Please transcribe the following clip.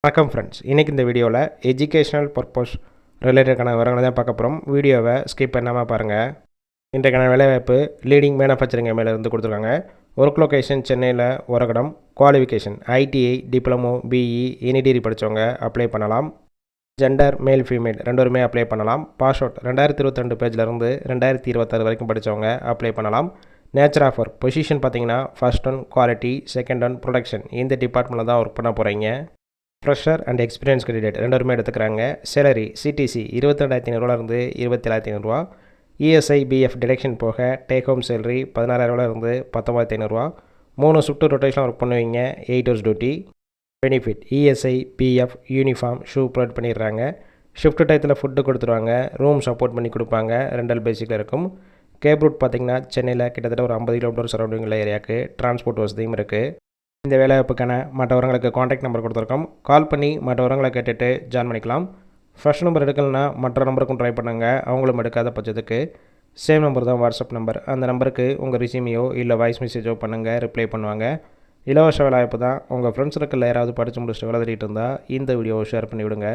வணக்கம் ஃப்ரெண்ட்ஸ், இன்றைக்கி இந்த வீடியோவில் எஜுகேஷனல் பர்பஸ் ரிலேட்டடான விவரங்களை தான் பார்க்க போகிறோம். வீடியோவை ஸ்கிப் பண்ணாமல் பாருங்கள். இன்றைக்கான வேலைவாய்ப்பு லீடிங் மேனுஃபேக்சரிங் இருந்து கொடுத்துருக்காங்க. ஒர்க் லொக்கேஷன் சென்னையில் Oragadam. Qualification ITI, diploma, BE, any degree படித்தவங்க அப்ளை பண்ணலாம். ஜெண்டர் மேல் ஃபீமேல் ரெண்டுமே அப்ளை பண்ணலாம். பாஸ் அவுட் 2022 பேஜ்லேருந்து 2026 வரைக்கும் படித்தவங்க அப்ளை பண்ணலாம். நேச்சர் ஆஃப் ஒர்க் பொசிஷன் பார்த்தீங்கன்னா first one quality, second one production. இந்த டிபார்ட்மெண்ட்டில் தான் ஒர்க் பண்ண போகிறீங்க. ஃப்ரெஷர் அண்ட் எக்ஸ்பீரியன்ஸ் கேண்டிடேட் ரெண்டுமே எடுத்துக்கிறாங்க. Salary CTC 22,500 27,500. ESI PF deduction போக take home salary 16,000 19,500. 3 shift rotation work பண்ணுவீங்க. 8 hours duty. Benefit ESI PF uniform shoe provide பண்ணிடுறாங்க. ஷிஃப்ட் டயத்தில் ஃபுட்டு கொடுத்துருவாங்க. ரூம் சப்போர்ட் பண்ணி கொடுப்பாங்க. ரெண்டல் பேசிக்கில் இருக்கும். கேப் ரூட் பார்த்திங்கன்னா சென்னையில் கிட்டத்தட்ட ஒரு 50 கிலோமீட்டர் சரௌண்டிங்கில் ஏரியாவுக்கு டிரான்ஸ்போர்ட் வசதியும் இருக்குது. இந்த வேலைவாய்ப்புக்கான மற்ற விவரங்களுக்கு காண்டாக்ட் நம்பர் கொடுத்துருக்கோம். கால் பண்ணி மற்ற விவரங்களை கேட்டுட்டு ஜாயின் பண்ணிக்கலாம். ஃபர்ஸ்ட் நம்பர் எடுக்கலன்னா மற்ற நம்பருக்கும் ட்ரை பண்ணுங்கள். அவங்களும் எடுக்காத பட்சத்துக்கு சேம் நம்பர் தான் வாட்ஸ்அப் நம்பர். அந்த நம்பருக்கு உங்கள் ரிசியூமையோ இல்லை வாய்ஸ் மெசேஜோ பண்ணுங்கள், ரிப்ளை பண்ணுவாங்க. இலவச வேலைவாய்ப்பு தான். உங்கள் ஃப்ரெண்ட்ஸ் சர்க்கிளில் யாராவது படித்து முடிச்சுட்டு விளையாடிட்டு இருந்தால் இந்த வீடியோவை ஷேர் பண்ணி விடுங்க.